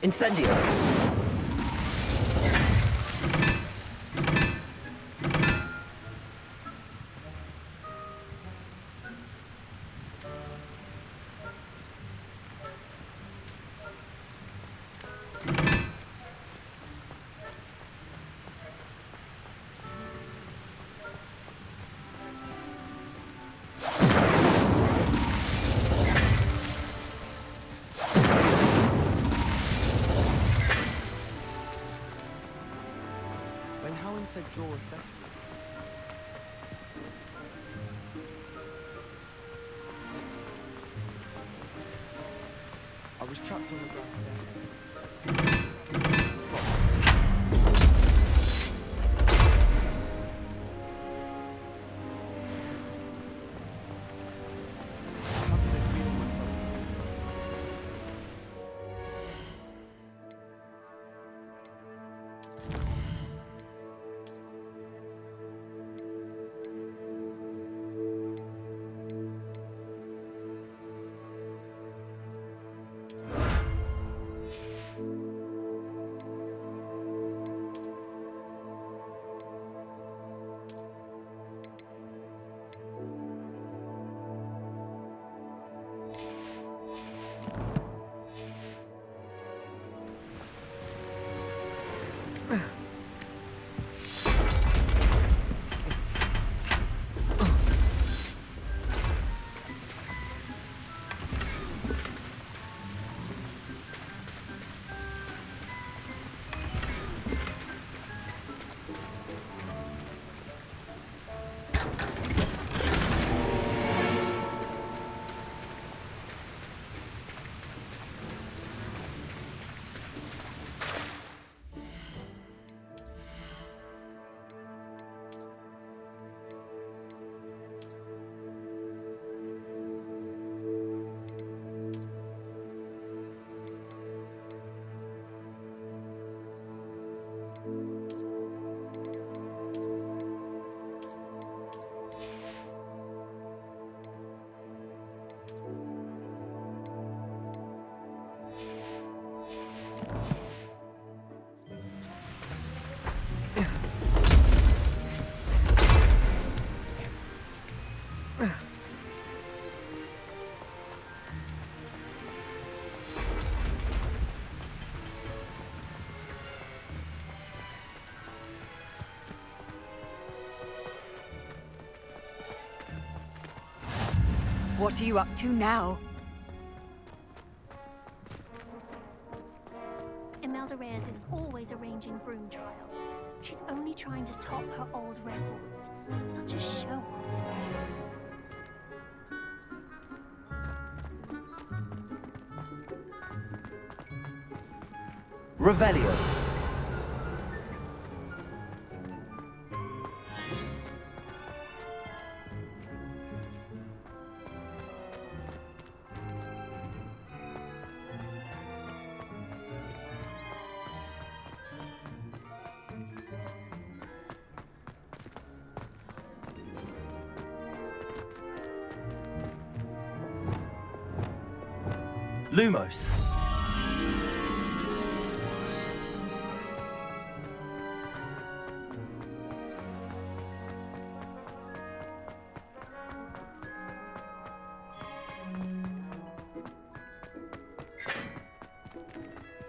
Incendio. When Howland said draw effect, I was trapped on the ground there. Having a feeling myself. What are you up to now? Imelda Reyes is always arranging broom trials. She's only trying to top her old records. Such a show-off. Revelio. Lumos.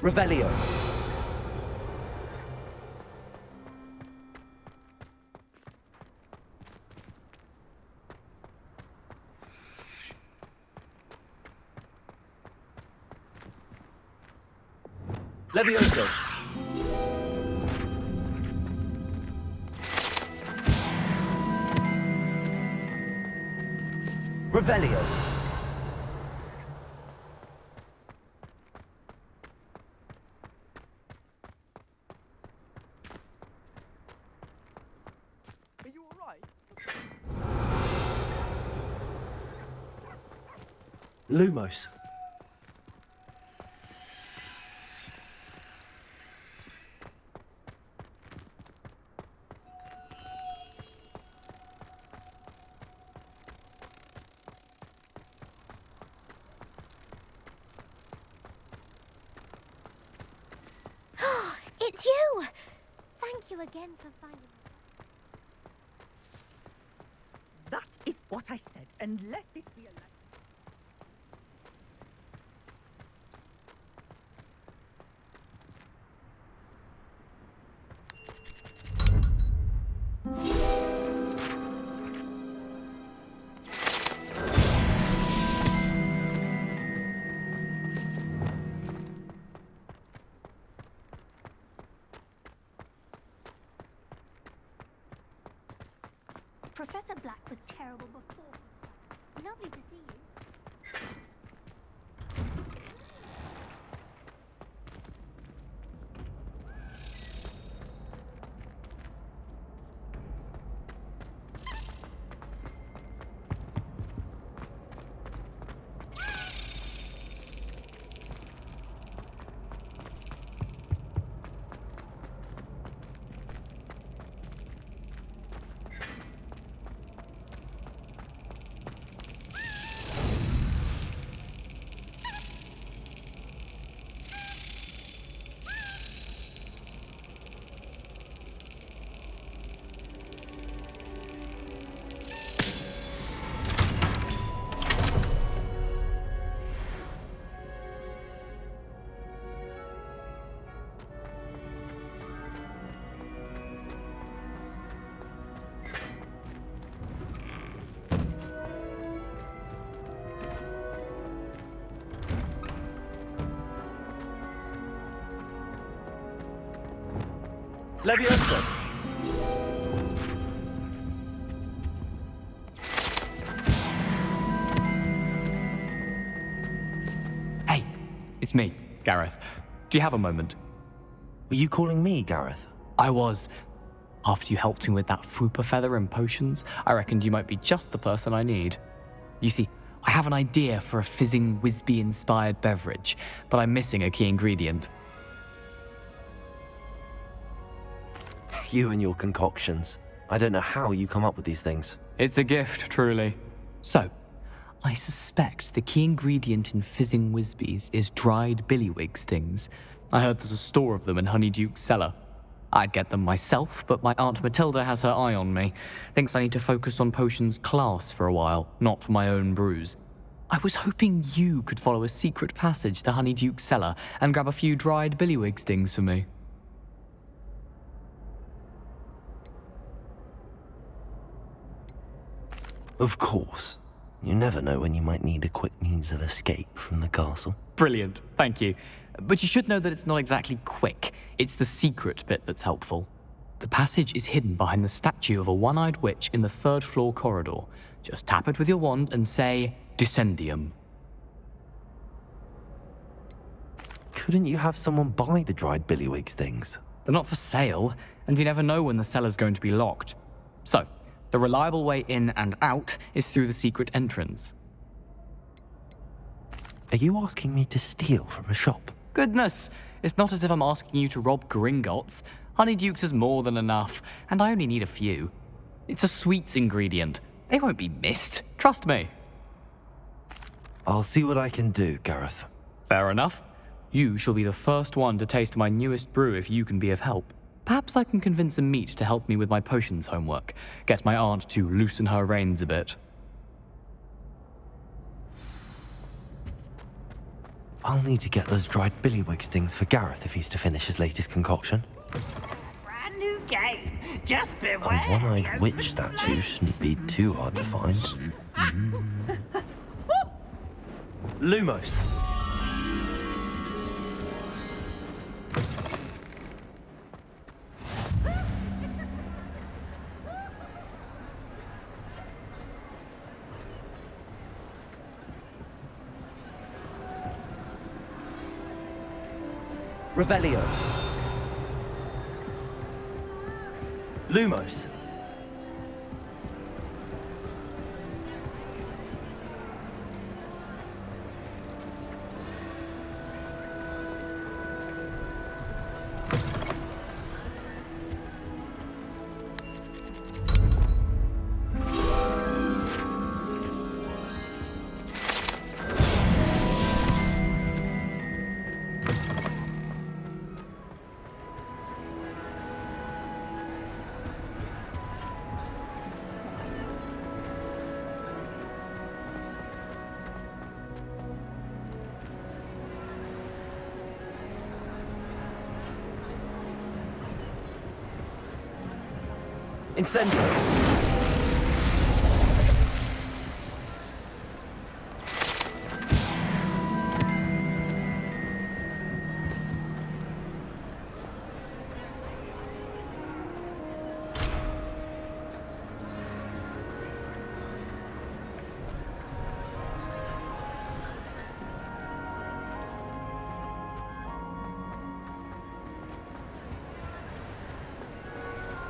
Revelio. Levioso. Revelio. Are you alright? Lumos. It's you! Thank you again for finding me. That is what I said, and let it be a lesson. Professor Black was terrible before. Lovely to see you. Levioso! Hey, it's me, Gareth. Do you have a moment? Were you calling me, Gareth? I was. After you helped me with that Fupa feather and potions, I reckoned you might be just the person I need. You see, I have an idea for a fizzing Whizbee-inspired beverage, but I'm missing a key ingredient. You and your concoctions. I don't know how you come up with these things. It's a gift, truly. So, I suspect the key ingredient in fizzing Whizbees is dried billywig stings. I heard there's a store of them in Honeyduke's cellar. I'd get them myself, but my Aunt Matilda has her eye on me. Thinks I need to focus on potions class for a while, not for my own brews. I was hoping you could follow a secret passage to Honeyduke's cellar and grab a few dried billywig stings for me. Of course. You never know when you might need a quick means of escape from the castle. Brilliant, thank you. But you should know that it's not exactly quick. It's the secret bit that's helpful. The passage is hidden behind the statue of a one-eyed witch in the third-floor corridor. Just tap it with your wand and say, Descendium. Couldn't you have someone buy the dried billywig things? They're not for sale, and you never know when the cellar's going to be locked. So, the reliable way in and out is through the secret entrance. Are you asking me to steal from a shop? Goodness, it's not as if I'm asking you to rob Gringotts. Honeyduke's has more than enough, and I only need a few. It's a sweets ingredient. They won't be missed, trust me. I'll see what I can do, Gareth. Fair enough. You shall be the first one to taste my newest brew if you can be of help. Perhaps I can convince a meat to help me with my potions homework. Get my aunt to loosen her reins a bit. I'll need to get those dried billywig things for Gareth if he's to finish his latest concoction. Brand new game. Just A beware. one-eyed witch statue shouldn't be too hard to find. Lumos. Revelio. Lumos. Incendio!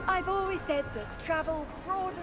I've always said that travel broadens.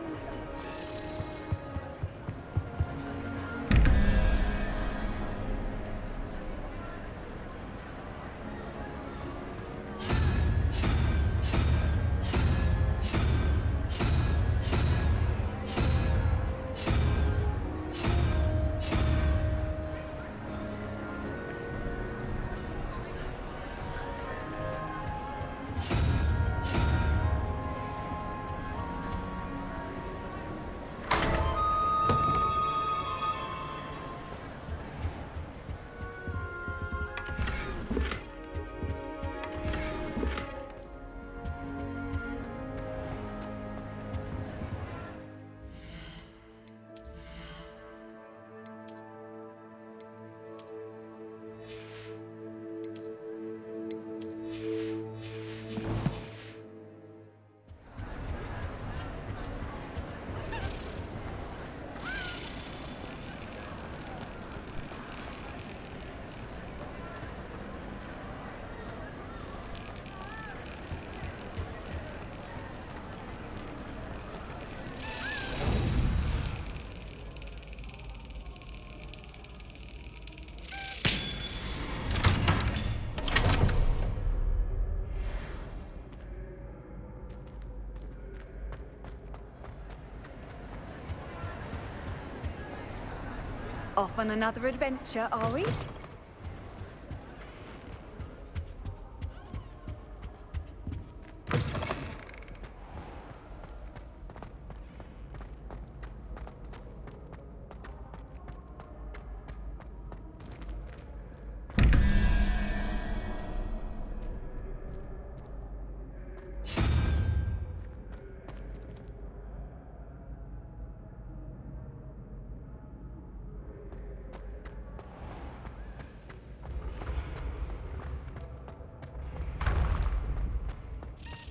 Off on another adventure, are we?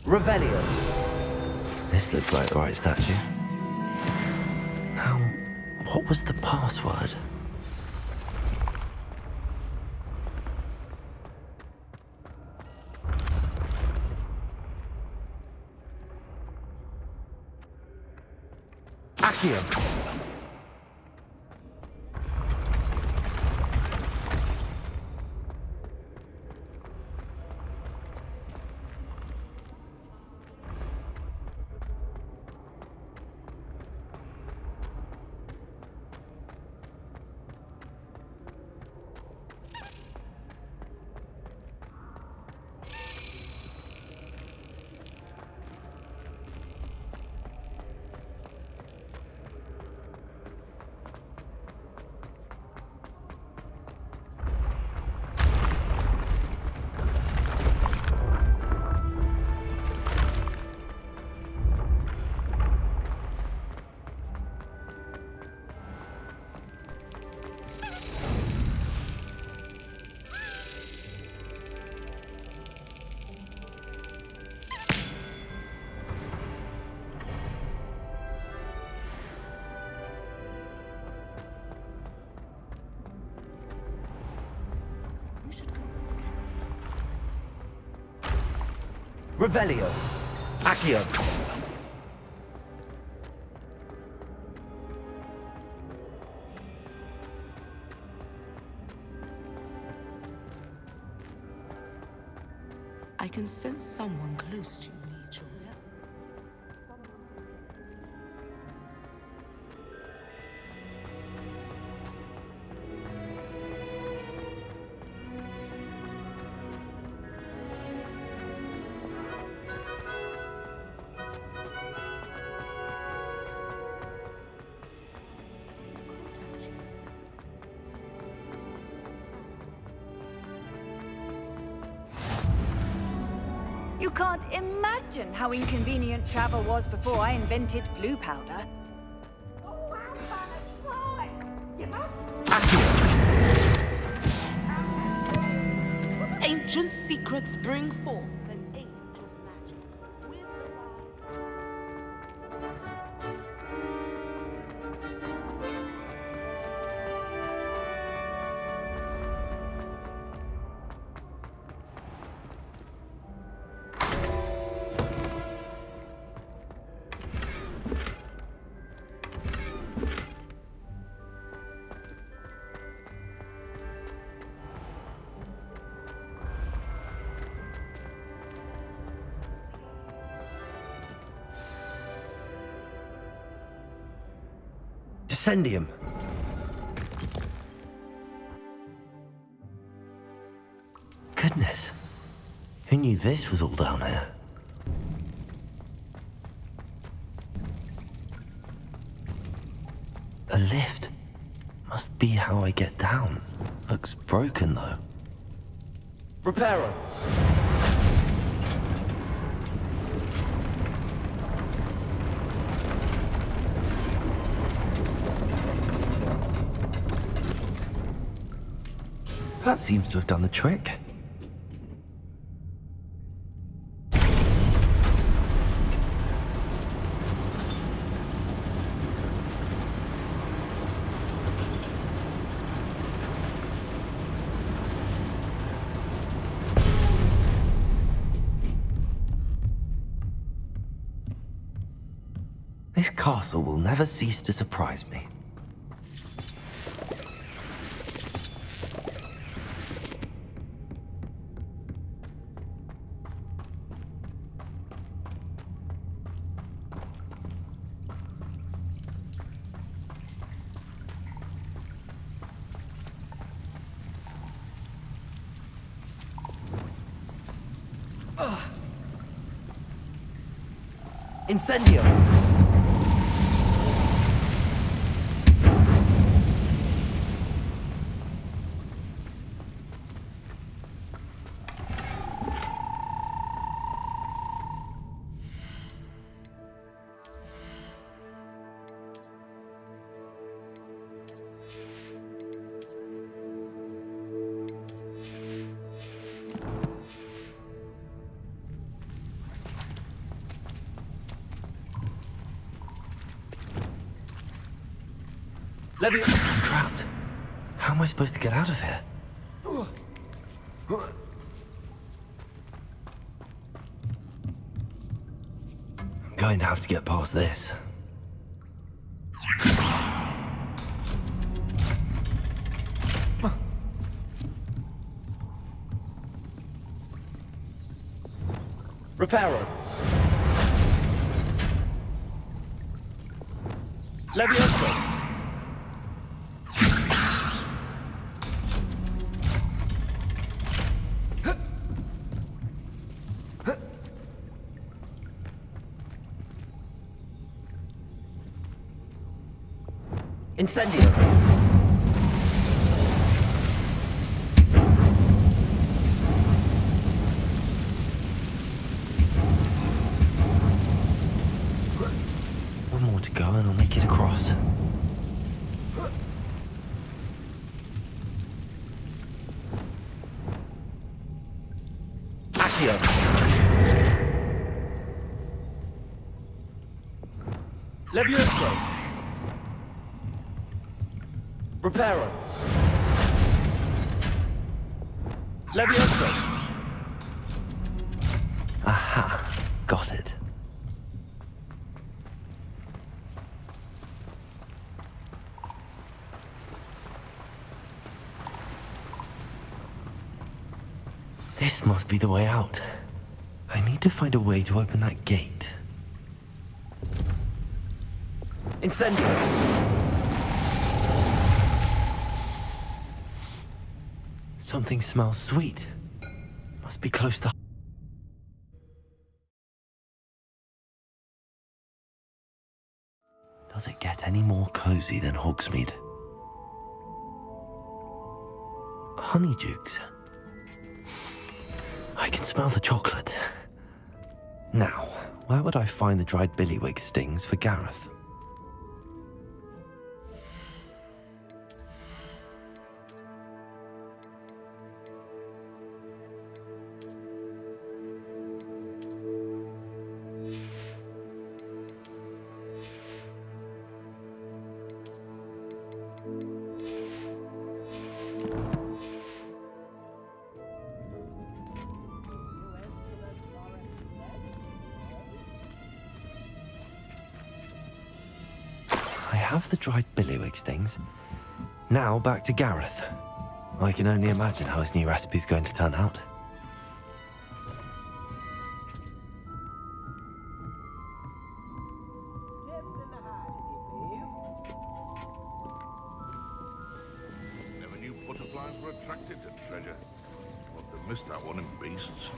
Revelio. This looks like the right statue. Now, what was the password? Accio. Revelio. Accio. I can sense someone close to you needs your help. You can't imagine how inconvenient travel was before I invented flu powder. Ancient secrets bring forth an age of magic. With the rise Descendium. Goodness. Who knew this was all down here? A lift. Must be how I get down. Looks broken though. Reparo. That seems to have done the trick. This castle will never cease to surprise me. Incendio! I'm trapped. How am I supposed to get out of here? I'm going to have to get past this. Reparo. Levioso. Incendio. One more to go and I'll make it across. Accio. Levioso. Reparo. Levioso. Aha, got it. This must be the way out. I need to find a way to open that gate. Incendio! Something smells sweet. Must be close to... Does it get any more cozy than Hogsmeade? Honeydukes. I can smell the chocolate. Now, where would I find the dried billywig stings for Gareth? I have the dried billywig stings. Now back to Gareth. I can only imagine how his new recipe's going to turn out. Never knew butterflies were attracted to treasure. Must have missed that one in beasts.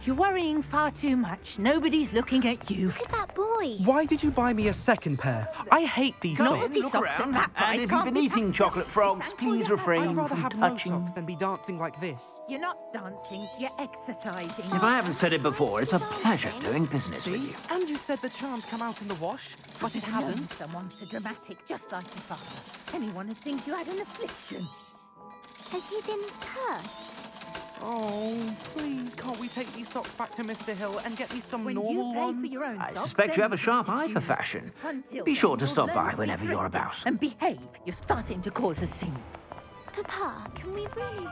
You're worrying far too much. Nobody's looking at you. Look at that boy. Why did you buy me a second pair? I hate these Naughty socks. socks at that price And if you've can't been be eating touched. chocolate frogs, Thankful please you have I'd refrain rather from have no touching. socks than be dancing like this. You're not dancing, you're exercising. If I haven't said it before, it's a pleasure doing business with you. And you said the charms come out in the wash, but it Known hasn't. someone so dramatic, just like your father. Anyone who thinks you had an affliction. Has he been cursed? Oh, please, can't we take these socks back to Mr. Hill and get me some When normal you pay ones? for your own I socks, suspect you then have a sharp can eye for choose. fashion. Until Be sure then, to you'll stop learn by to be whenever you're thrifty about. And behave. You're starting to cause a scene. Papa, can we really?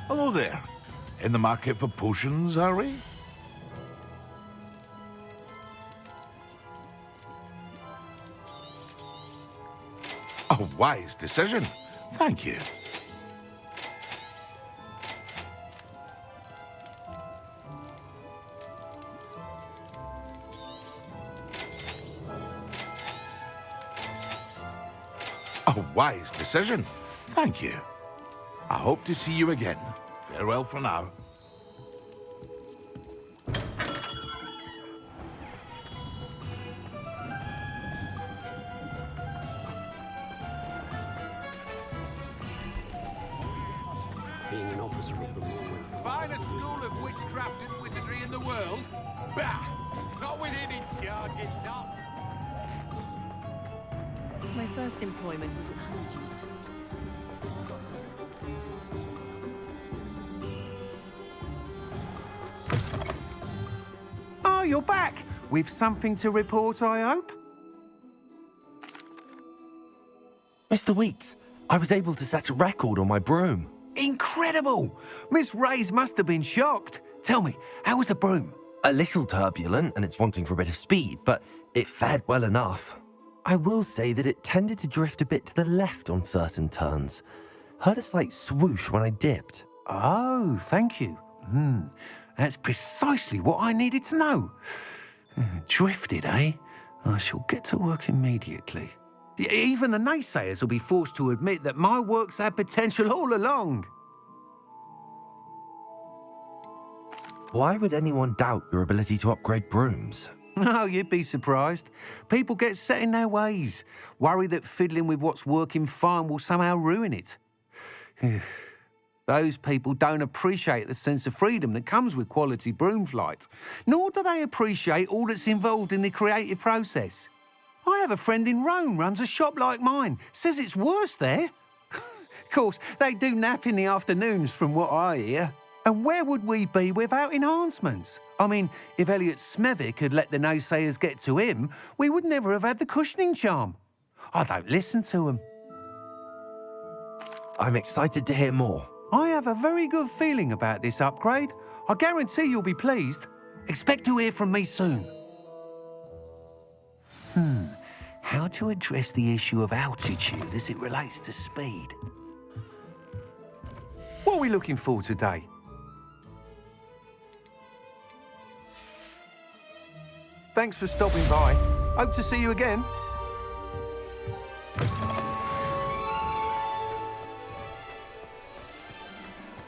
Hello there. In the market for potions, are we? A wise decision. Thank you. A wise decision. Thank you. I hope to see you again. Farewell for now. Being an officer of the law. Finest school of witchcraft and wizardry in the world? Bah! Not with him in charge, it's not. My first employment was at Honeydew. Oh, you're back! With something to report, I hope? Mr. Weeks, I was able to set a record on my broom. Incredible! Miss Ray's must have been shocked. Tell me, how was the broom? A little turbulent and it's wanting for a bit of speed, but it fared well enough. I will say that it tended to drift a bit to the left on certain turns. Heard a slight swoosh when I dipped. Oh, thank you. That's precisely what I needed to know. Drifted, eh? I shall get to work immediately. Even the naysayers will be forced to admit that my work's had potential all along. Why would anyone doubt your ability to upgrade brooms? No, you'd be surprised. People get set in their ways, worry that fiddling with what's working fine will somehow ruin it. Those people don't appreciate the sense of freedom that comes with quality broom flight, nor do they appreciate all that's involved in the creative process. I have a friend in Rome runs a shop like mine, says it's worse there. Of course, they do nap in the afternoons from what I hear. And where would we be without enhancements? I mean, if Elliot Smethwick had let the naysayers get to him, we would never have had the cushioning charm. I don't listen to them. I'm excited to hear more. I have a very good feeling about this upgrade. I guarantee you'll be pleased. Expect to hear from me soon. how to address the issue of altitude as it relates to speed. What are we looking for today? Thanks for stopping by. Hope to see you again.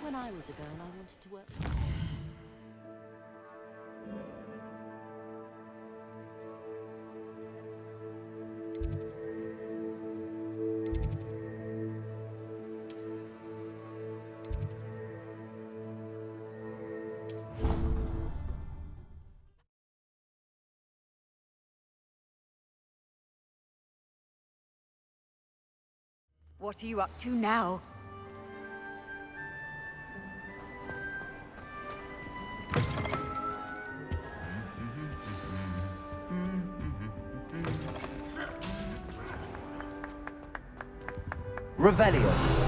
When I was a girl, I wanted to work. What are you up to now? Revelio.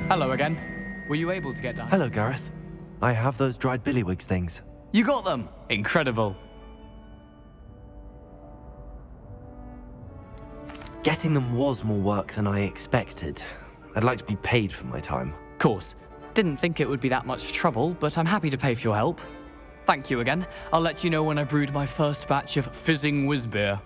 Hello again. Were you able to get down? Hello, Gareth. I have those dried billywigs things. You got them! Incredible. Getting them was more work than I expected. I'd like to be paid for my time. Course. Didn't think it would be that much trouble, but I'm happy to pay for your help. Thank you again. I'll let you know when I brewed my first batch of fizzing whiz beer.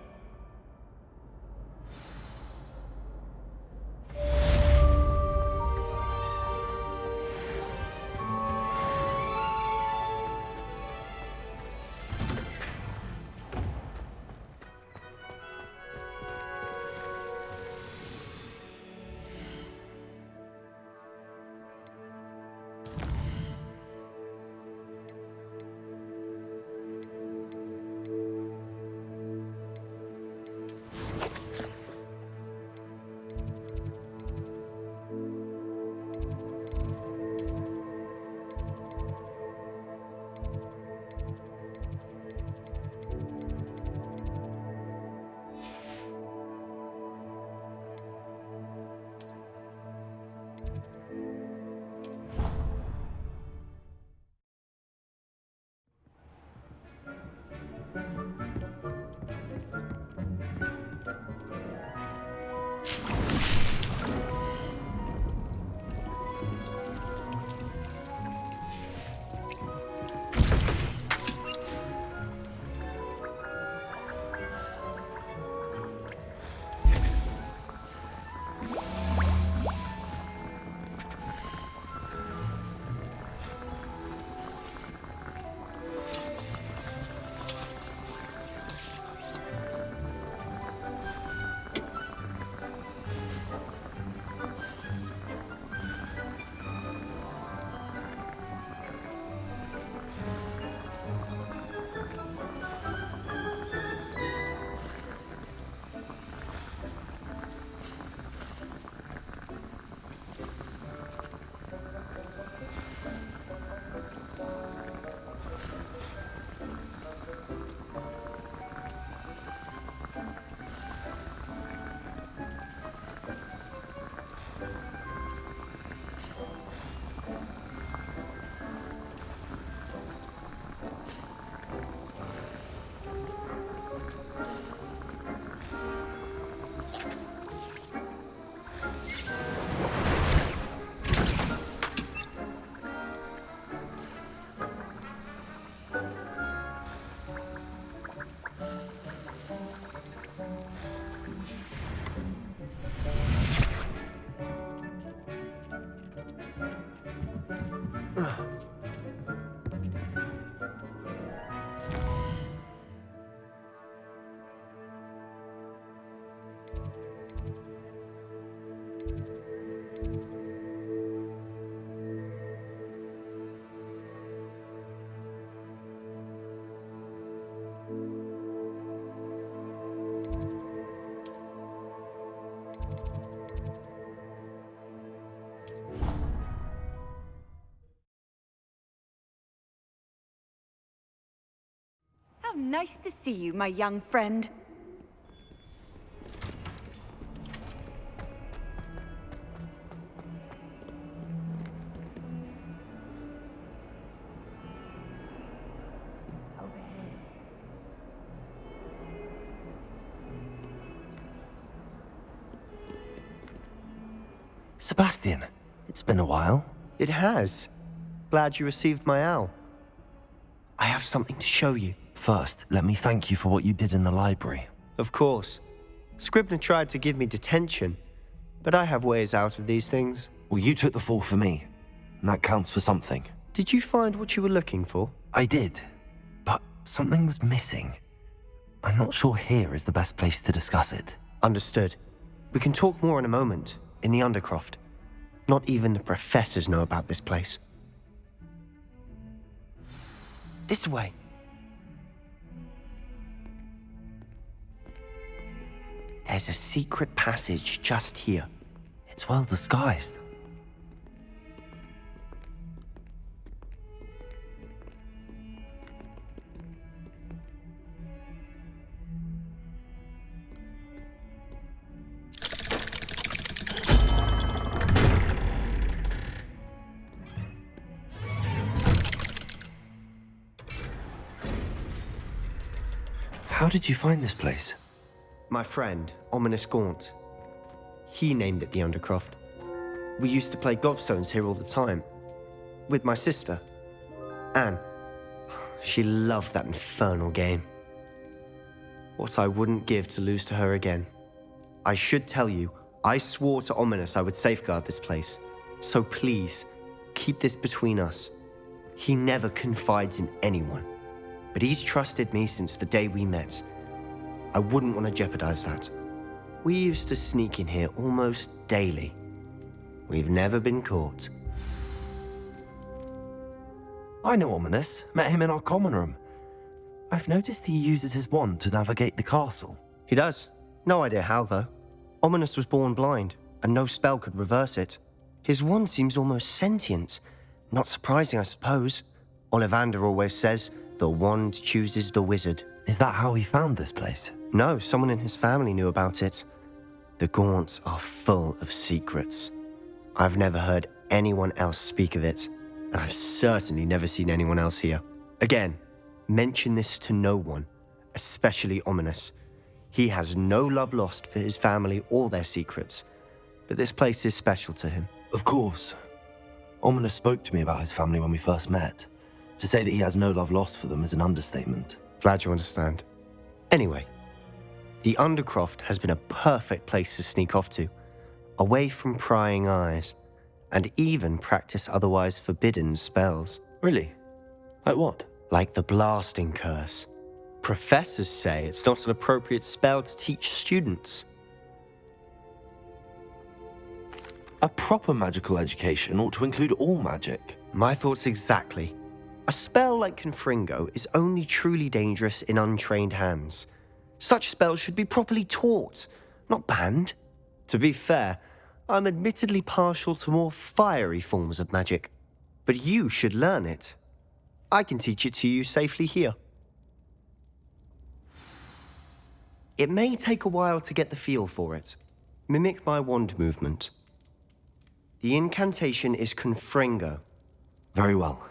How nice to see you, my young friend. Sebastian, it's been a while. It has. Glad you received my owl. I have something to show you. First, let me thank you for what you did in the library. Of course. Scribner tried to give me detention, but I have ways out of these things. Well, you took the fall for me, and that counts for something. Did you find what you were looking for? I did, but something was missing. I'm not sure here is the best place to discuss it. Understood. We can talk more in a moment, in the Undercroft. Not even the professors know about this place. This way. There's a secret passage just here. It's well disguised. How did you find this place? My friend, Ominous Gaunt. He named it the Undercroft. We used to play gobstones here all the time. With my sister, Anne. She loved that infernal game. What I wouldn't give to lose to her again. I should tell you, I swore to Ominous I would safeguard this place. So please, keep this between us. He never confides in anyone. But he's trusted me since the day we met. I wouldn't want to jeopardize that. We used to sneak in here almost daily. We've never been caught. I know Ominous. Met him in our common room. I've noticed he uses his wand to navigate the castle. He does. No idea how, though. Ominous was born blind, and no spell could reverse it. His wand seems almost sentient. Not surprising, I suppose. Ollivander always says, the wand chooses the wizard. Is that how he found this place? No, someone in his family knew about it. The Gaunts are full of secrets. I've never heard anyone else speak of it, and I've certainly never seen anyone else here. Again, mention this to no one, especially Ominous. He has no love lost for his family or their secrets, but this place is special to him. Of course. Ominous spoke to me about his family when we first met. To say that he has no love lost for them is an understatement. Glad you understand. Anyway, the Undercroft has been a perfect place to sneak off to, away from prying eyes, and even practice otherwise forbidden spells. Really? Like what? Like the blasting curse. Professors say it's not an appropriate spell to teach students. A proper magical education ought to include all magic. My thoughts exactly. A spell like Confringo is only truly dangerous in untrained hands. Such spells should be properly taught, not banned. To be fair, I'm admittedly partial to more fiery forms of magic. But you should learn it. I can teach it to you safely here. It may take a while to get the feel for it. Mimic my wand movement. The incantation is Confringo. Very well.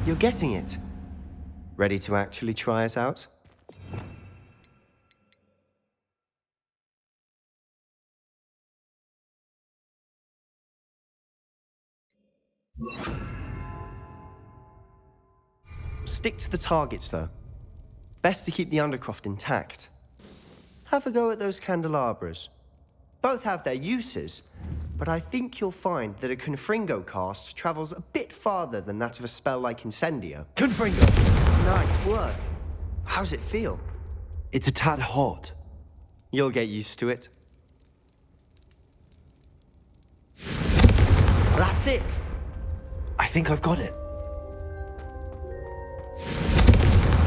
You're getting it. Ready to actually try it out? Stick to the targets, though. Best to keep the Undercroft intact. Have a go at those candelabras. Both have their uses, but I think you'll find that a Confringo cast travels a bit farther than that of a spell like Incendio. Confringo! Nice work. How's it feel? It's a tad hot. You'll get used to it. That's it! I think I've got it.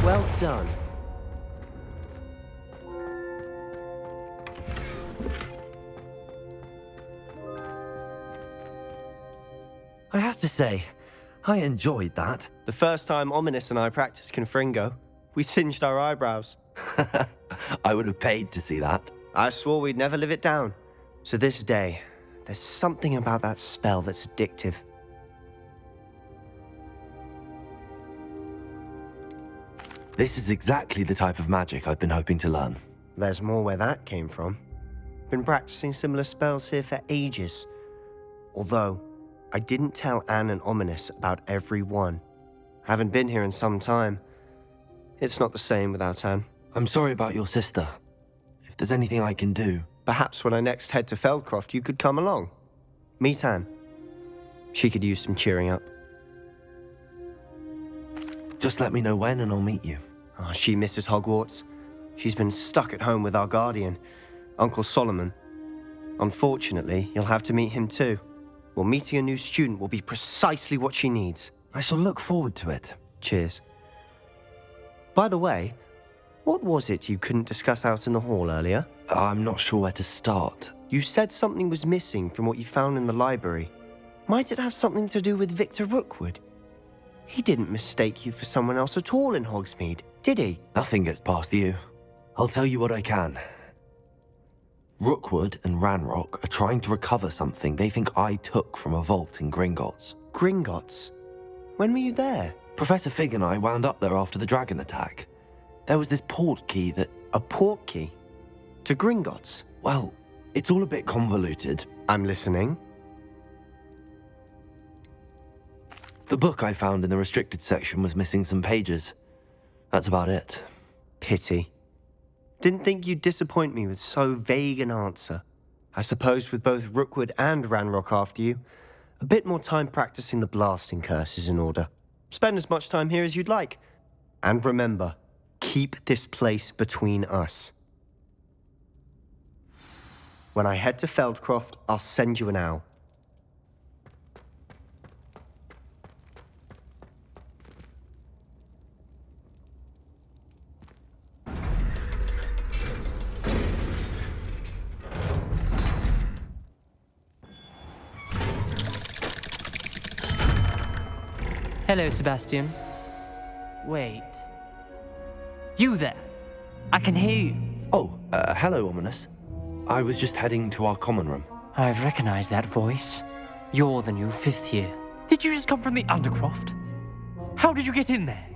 Well done. I have to say, I enjoyed that. The first time Ominous and I practiced Confringo, we singed our eyebrows. I would have paid to see that. I swore we'd never live it down. To this day, There's something about that spell that's addictive. This is exactly the type of magic I've been hoping to learn. There's more where that came from. Been practicing similar spells here for ages. Although, I didn't tell Anne and Ominous about every one. Haven't been here in some time. It's not the same without Anne. I'm sorry about your sister. If there's anything I can do... Perhaps when I next head to Feldcroft, you could come along. Meet Anne. She could use some cheering up. Just let me know when and I'll meet you. Oh, she misses Hogwarts. She's been stuck at home with our guardian, Uncle Solomon. Unfortunately, you'll have to meet him too. Well, meeting a new student will be precisely what she needs. I shall look forward to it. Cheers. By the way, what was it you couldn't discuss out in the hall earlier? I'm not sure where to start. You said something was missing from what you found in the library. Might it have something to do with Victor Rookwood? He didn't mistake you for someone else at all in Hogsmeade, did he? Nothing gets past you. I'll tell you what I can. Rookwood and Ranrock are trying to recover something they think I took from a vault in Gringotts. Gringotts? When were you there? Professor Fig and I wound up there after the dragon attack. There was this port key that... A port key? To Gringotts? Well, it's all a bit convoluted. I'm listening. The book I found in the restricted section was missing some pages. That's about it. Pity. Didn't think you'd disappoint me with so vague an answer. I suppose with both Rookwood and Ranrock after you, a bit more time practicing the blasting curse is in order. Spend as much time here as you'd like. And remember, keep this place between us. When I head to Feldcroft, I'll send you an owl. Hello, Sebastian. Wait. You there? I can hear you. Oh, hello, Ominous. I was just heading to our common room. I've recognized that voice. You're the new 5th year. Did you just come from the Undercroft? How did you get in there?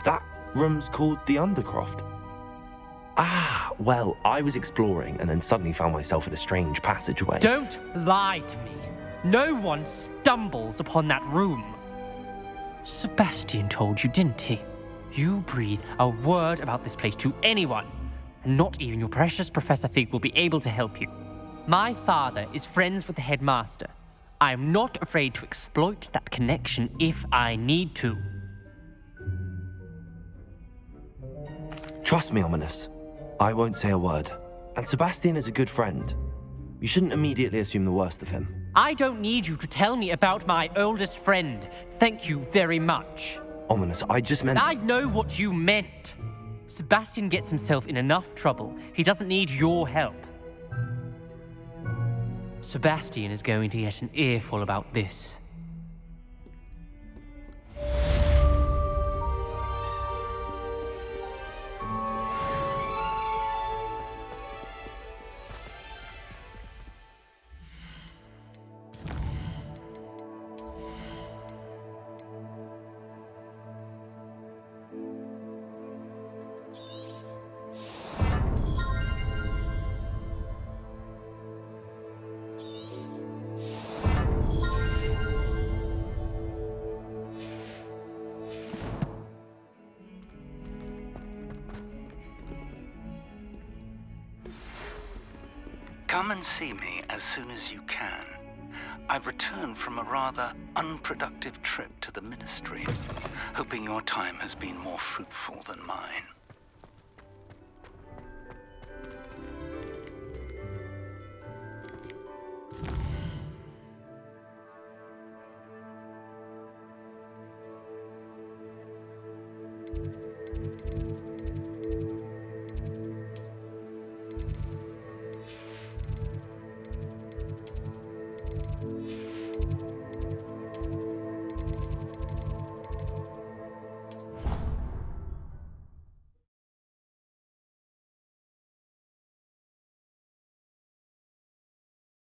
That room's called the Undercroft. Ah, well, I was exploring and then suddenly found myself in a strange passageway. Don't lie to me. No one stumbles upon that room. Sebastian told you, didn't he? You breathe a word about this place to anyone, and not even your precious Professor Fig will be able to help you. My father is friends with the headmaster. I am not afraid to exploit that connection if I need to. Trust me, Ominous. I won't say a word. And Sebastian is a good friend. You shouldn't immediately assume the worst of him. I don't need you to tell me about my oldest friend. Thank you very much. Ominous, I just meant... I know what you meant. Sebastian gets himself in enough trouble. He doesn't need your help. Sebastian is going to get an earful about this. Come and see me as soon as you can. I've returned from a rather unproductive trip to the Ministry, hoping your time has been more fruitful than mine.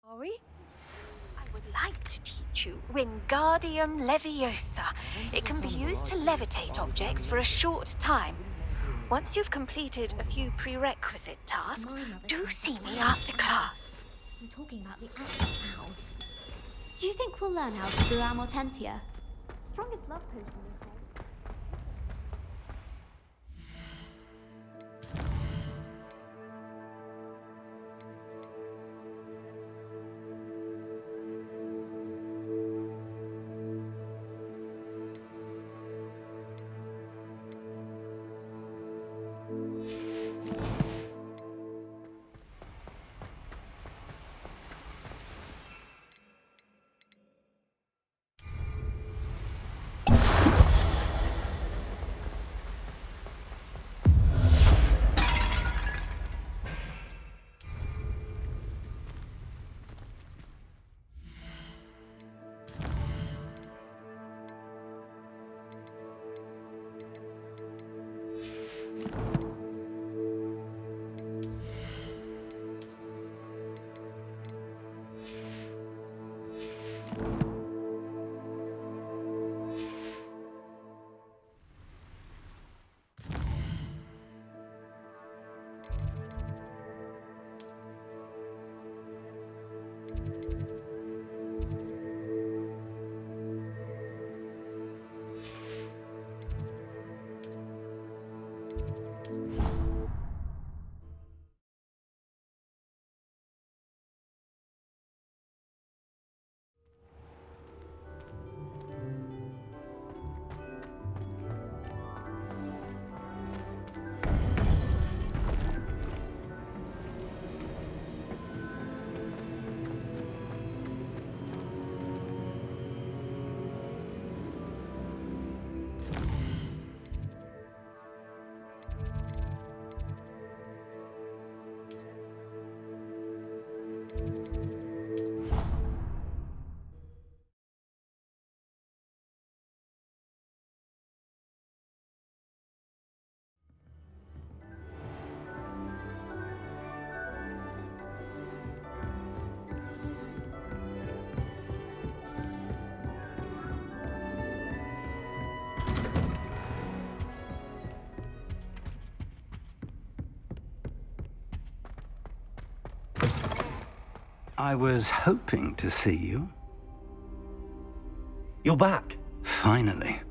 Sorry? I would like to teach you Wingardium Leviosa. It can be used to levitate objects for a short time. Once you've completed a few prerequisite tasks, do see me after class. I'm talking about the active owls. Do you think we'll learn how to brew our Mortentia? Strongest love potion, they say. I was hoping to see you. You're back. Finally.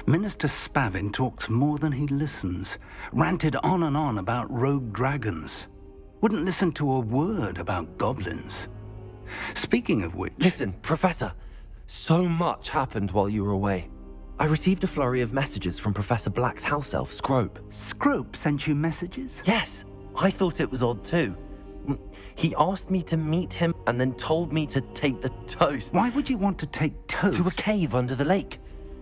Minister Spavin talks more than he listens. Ranted on and on about rogue dragons. Wouldn't listen to a word about goblins. Speaking of which... Listen, Professor. So much happened while you were away. I received a flurry of messages from Professor Black's house elf, Scrope. Scrope sent you messages? Yes. I thought it was odd too. He asked me to meet him and then told me to take the toast. Why would you want to take toast? To a cave under the lake.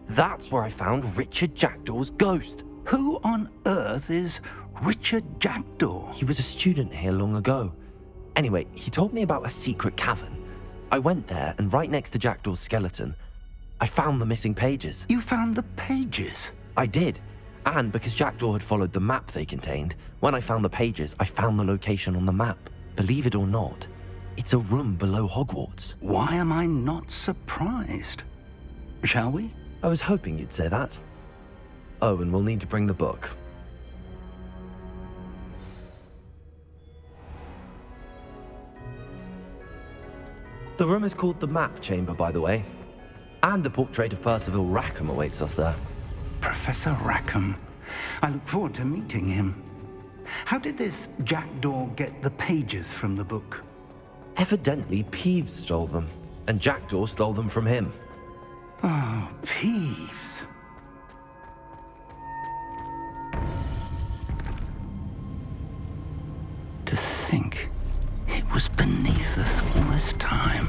That's where I found Richard Jackdaw's ghost. Who on earth is Richard Jackdaw? He was a student here long ago. Anyway, he told me about a secret cavern. I went there, and right next to Jackdaw's skeleton, I found the missing pages. You found the pages? I did. And because Jackdaw had followed the map they contained, when I found the pages, I found the location on the map. Believe it or not, it's a room below Hogwarts. Why am I not surprised? Shall we? I was hoping you'd say that. Oh, and we'll need to bring the book. The room is called the Map Chamber, by the way. And a portrait of Percival Rackham awaits us there. Professor Rackham. I look forward to meeting him. How did this Jackdaw get the pages from the book? Evidently, Peeves stole them, and Jackdaw stole them from him. Oh, Peeves. To think it was beneath us all this time.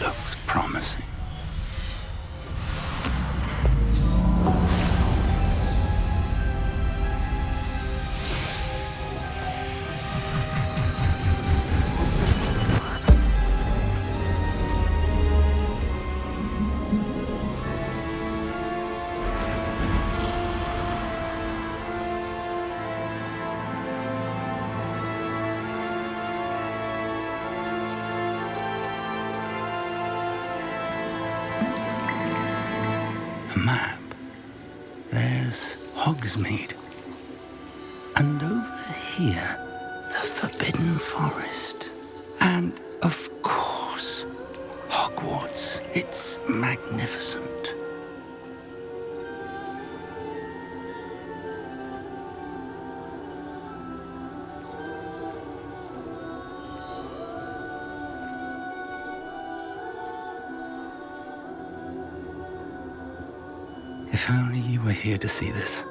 looks promising. Map. There's Hogsmeade. And over here, the Forbidden Forest. And, of course, Hogwarts. It's magnificent. If only you were here to see this.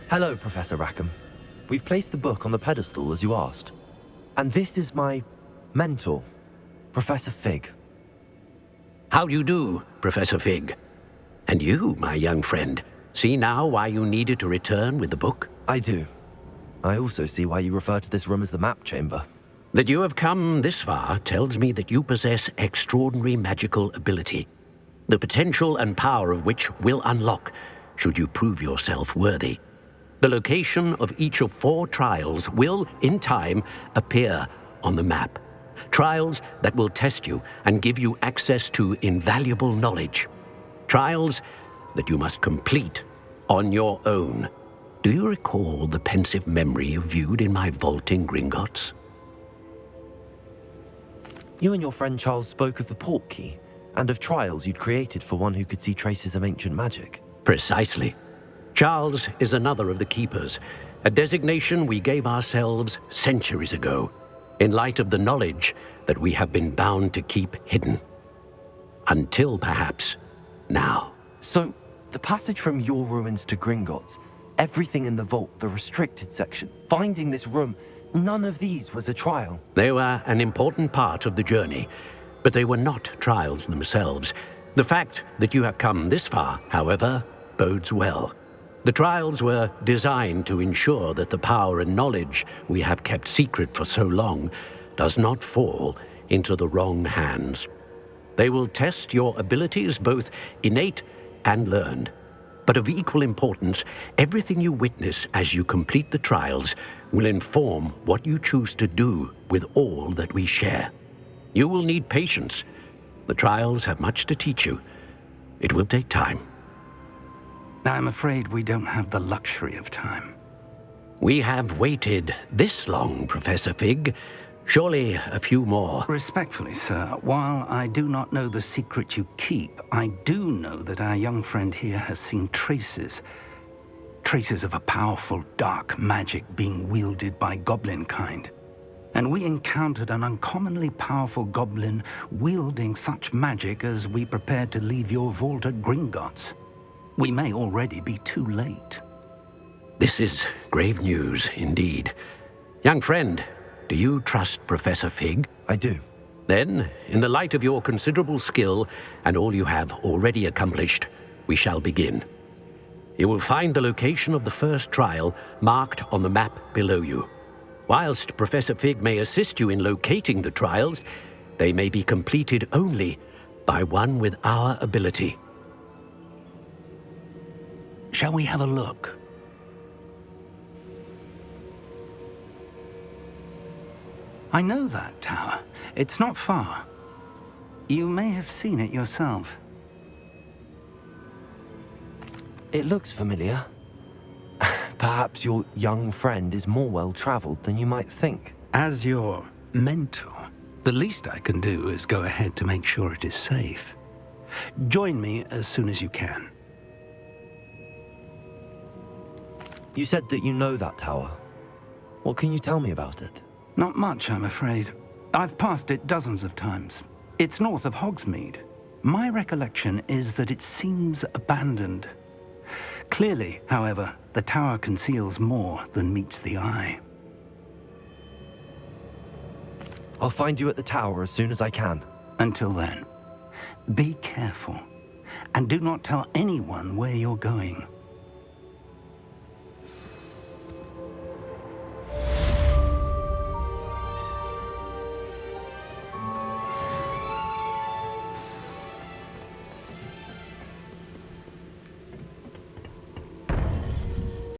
Hello, Professor Rackham. We've placed the book on the pedestal as you asked. And this is my mentor, Professor Fig. How do you do, Professor Fig? And you, my young friend, see now why you needed to return with the book? I do. I also see why you refer to this room as the map chamber. That you have come this far tells me that you possess extraordinary magical ability, the potential and power of which will unlock should you prove yourself worthy. The location of each of 4 trials will, in time, appear on the map. Trials that will test you and give you access to invaluable knowledge. Trials that you must complete on your own. Do you recall the pensive memory you viewed in my vault in Gringotts? You and your friend Charles spoke of the port key, and of trials you'd created for one who could see traces of ancient magic. Precisely. Charles is another of the Keepers, a designation we gave ourselves centuries ago, in light of the knowledge that we have been bound to keep hidden. Until, perhaps, now. So, the passage from your ruins to Gringotts, everything in the vault, the restricted section, finding this room, none of these was a trial. They were an important part of the journey, but they were not trials themselves. The fact that you have come this far, however, bodes well. The trials were designed to ensure that the power and knowledge we have kept secret for so long does not fall into the wrong hands. They will test your abilities, both innate and learned. But of equal importance, everything you witness as you complete the trials will inform what you choose to do with all that we share. You will need patience. The trials have much to teach you. It will take time. I'm afraid we don't have the luxury of time. We have waited this long, Professor Fig. Surely a few more. Respectfully, sir, while I do not know the secret you keep, I do know that our young friend here has seen traces of a powerful dark magic being wielded by goblin kind. And we encountered an uncommonly powerful goblin wielding such magic as we prepared to leave your vault at Gringotts. We may already be too late. This is grave news indeed. Young friend, do you trust Professor Fig? I do. Then, in the light of your considerable skill and all you have already accomplished, we shall begin. You will find the location of the first trial marked on the map below you. Whilst Professor Fig may assist you in locating the trials, they may be completed only by one with our ability. Shall we have a look? I know that tower. It's not far. You may have seen it yourself. It looks familiar. Perhaps your young friend is more well-traveled than you might think. As your mentor, the least I can do is go ahead to make sure it is safe. Join me as soon as you can. You said that you know that tower. What can you tell me about it? Not much, I'm afraid. I've passed it dozens of times. It's north of Hogsmeade. My recollection is that it seems abandoned. Clearly, however, the tower conceals more than meets the eye. I'll find you at the tower as soon as I can. Until then, be careful, and do not tell anyone where you're going.